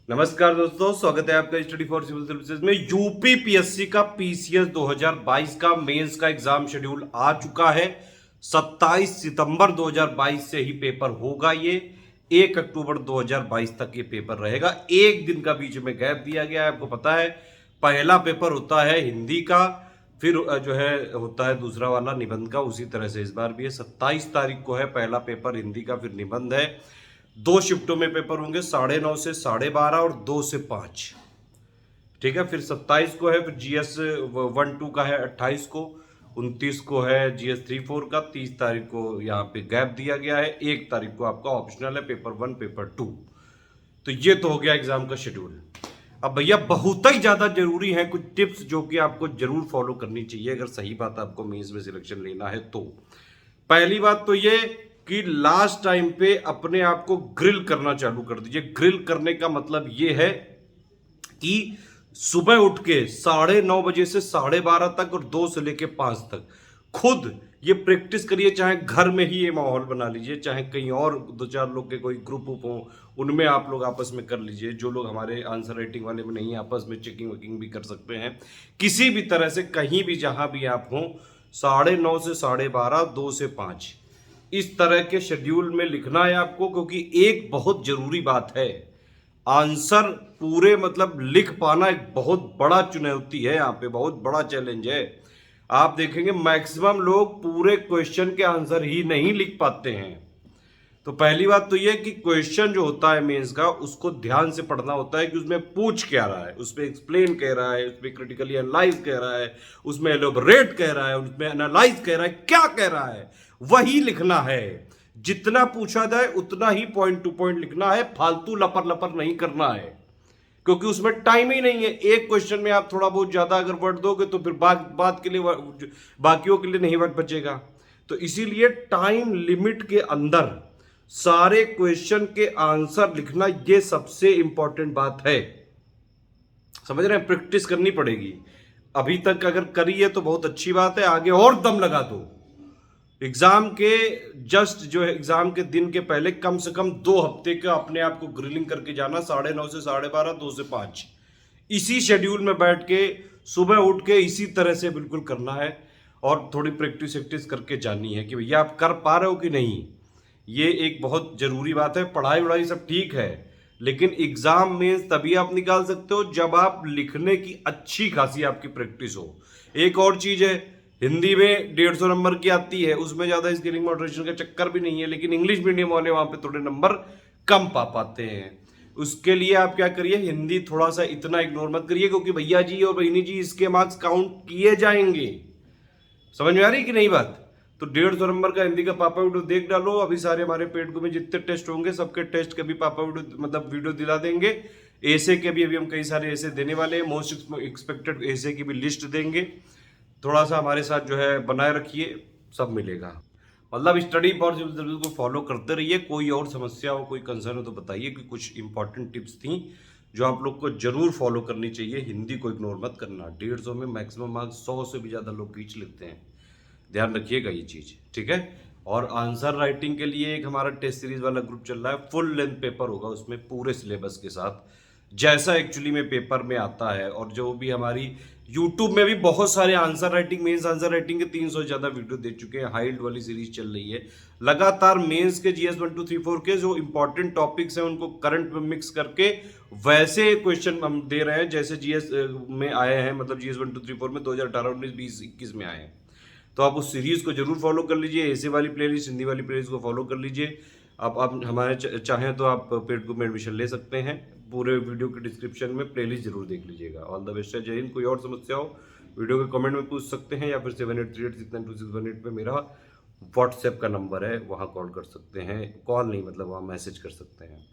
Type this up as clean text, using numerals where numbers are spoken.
नमस्कार दोस्तों, स्वागत है आपका स्टडी फॉर सिविल सर्विसेज में। यूपी पीएससी का पीसीएस 2022 का मेंस का एग्जाम शेड्यूल आ चुका है। 27 सितंबर 2022 से ही पेपर होगा। ये 1 अक्टूबर 2022 तक ये पेपर रहेगा। एक दिन का बीच में गैप दिया गया है। आपको पता है पहला पेपर होता है हिंदी का, फिर जो है होता है दूसरा वाला निबंध का। उसी तरह से इस बार भी है। 27 तारीख को है पहला पेपर हिंदी का, फिर निबंध है। 2 शिफ्टों में पेपर होंगे, 9:30 से 12:30 और 2 से 5। ठीक है। फिर 27 को है, फिर जीएस 1-2 का है 28 को, 29 को है जीएस 3-4 का, 30 तारीख को यहाँ पे गैप दिया गया है, 1 तारीख को आपका ऑप्शनल है पेपर 1 पेपर 2। तो ये तो हो गया एग्जाम का शेड्यूल। अब भैया बहुत ही ज्यादा जरूरी है कुछ टिप्स जो कि आपको जरूर फॉलो करनी चाहिए अगर सही बात आपको मेंस में सिलेक्शन लेना है तो। पहली बात तो ये कि लास्ट टाइम पे अपने आप को ग्रिल करना चालू कर दीजिए। ग्रिल करने का मतलब ये है कि सुबह उठ के 9:30 बजे से 12:30 तक और 2 से लेके 5 तक खुद ये प्रैक्टिस करिए। चाहे घर में ही ये माहौल बना लीजिए, चाहे कहीं और 2-4 लोग के कोई ग्रुप हो उनमें आप लोग आपस में कर लीजिए। जो लोग हमारे आंसर राइटिंग वाले में नहीं, आपस में चेकिंग वेकिंग भी कर सकते हैं। किसी भी तरह से कहीं भी जहां भी आप हों, 9:30 से 12:30, 2 से 5 इस तरह के शेड्यूल में लिखना है आपको। क्योंकि एक बहुत जरूरी बात है, आंसर पूरे मतलब लिख पाना एक बहुत बड़ा चुनौती है। यहाँ पे बहुत बड़ा चैलेंज है। आप देखेंगे मैक्सिमम लोग पूरे क्वेश्चन के आंसर ही नहीं लिख पाते हैं। तो पहली बात तो यह कि क्वेश्चन जो होता है मेंस का, उसको ध्यान से पढ़ना होता है कि उसमें पूछ क्या रहा है, उसमें एक्सप्लेन कह रहा है, उसमें क्रिटिकली एनालाइज कह रहा है, उसमें एलोबरेट कह रहा है, उसमें एनालाइज कह रहा है, क्या कह रहा है वही लिखना है। जितना पूछा जाए उतना ही पॉइंट टू पॉइंट लिखना है, फालतू लपर लपर नहीं करना है। क्योंकि उसमें टाइम ही नहीं है। एक क्वेश्चन में आप थोड़ा बहुत ज्यादा अगर वर्ड दोगे तो फिर बात के लिए बाकियों के लिए नहीं वर्ड बचेगा। तो इसीलिए टाइम लिमिट के अंदर सारे क्वेश्चन के आंसर लिखना ये सबसे इंपॉर्टेंट बात है। समझ रहे हैं? प्रैक्टिस करनी पड़ेगी। अभी तक अगर करी है तो बहुत अच्छी बात है, आगे और दम लगा दो। एग्जाम के जस्ट जो है एग्जाम के दिन के पहले कम से कम 2 हफ्ते का अपने आप को ग्रिलिंग करके जाना। 9:30 से 12:30, 2 से 5 इसी शेड्यूल में बैठ के सुबह उठ के इसी तरह से बिल्कुल करना है। और थोड़ी प्रैक्टिस वैक्टिस करके जानी है कि भैया आप कर पा रहे हो कि नहीं। ये एक बहुत जरूरी बात है। पढ़ाई वढ़ाई सब ठीक है, लेकिन एग्जाम में तभी आप निकाल सकते हो जब आप लिखने की अच्छी खासी आपकी प्रैक्टिस हो। एक और चीज है, हिंदी में 150 नंबर की आती है, उसमें ज्यादा स्पेलिंग मॉडरेशन का चक्कर भी नहीं है, लेकिन इंग्लिश मीडियम वाले वहां पे थोड़े नंबर कम पा पाते हैं। उसके लिए आप क्या करिए, हिंदी थोड़ा सा इतना इग्नोर मत करिए, क्योंकि भैया जी और बहनी जी इसके मार्क्स काउंट किए जाएंगे। समझ में आ रही कि नहीं बात? तो 150 नंबर का हिंदी का पापा वीडियो देख डालो। अभी सारे हमारे पेड को में जितने टेस्ट होंगे सबके टेस्ट के भी पापा वीडियो मतलब वीडियो दिला देंगे। ऐसे के भी अभी हम कई सारे ऐसे देने वाले हैं। मोस्ट एक्सपेक्टेड ऐसे की भी लिस्ट देंगे। थोड़ा सा हमारे साथ जो है बनाए रखिए, सब मिलेगा। मतलब स्टडी फॉर सिविल सर्विस को फॉलो करते रहिए। कोई और समस्या हो, कोई कंसर्न हो तो बताइए कि कुछ इंपॉर्टेंट टिप्स थी जो आप लोग को जरूर फॉलो करनी चाहिए। हिंदी को इग्नोर मत करना। 150 में मैक्सिमम मार्क्स 100 से भी ज़्यादा लोग खींच लेते हैं। ध्यान रखिएगा ये चीज़, ठीक है। और आंसर राइटिंग के लिए एक हमारा टेस्ट सीरीज वाला ग्रुप चल रहा है। फुल लेंथ पेपर होगा उसमें, पूरे सिलेबस के साथ जैसा एक्चुअली में पेपर में आता है। और जो भी हमारी यूट्यूब में भी बहुत सारे answer writing, mains answer writing के 300 से ज़्यादा वीडियो दे चुके हैं। हाइल्ड वाली सीरीज चल रही है लगातार। मेंस के जीएस 1 2 3 4 के जो इंपॉर्टेंट टॉपिक्स हैं उनको करंट में मिक्स करके वैसे क्वेश्चन हम दे रहे हैं जैसे जीएस में आए हैं। मतलब जीएस 1 2 3 4 में 2018, 19, 20, 21 में आए हैं। तो आप उस सीरीज को जरूर फॉलो कर लीजिए। ऐसे वाली प्लेलिस्ट, हिंदी वाली प्लेलिस्ट को फॉलो कर लीजिए। आप हमारे चाहें तो आप पेड ग्रुप में एडमिशन ले सकते हैं। पूरे वीडियो के डिस्क्रिप्शन में प्लेलिस्ट जरूर देख लीजिएगा। ऑल द बेस्ट है। जय हिंद। कोई और समस्या हो वीडियो के कमेंट में पूछ सकते हैं, या फिर 7838692618 पे मेरा व्हाट्सएप का नंबर है, वहाँ कॉल कर सकते हैं। कॉल नहीं मतलब वहाँ मैसेज कर सकते हैं।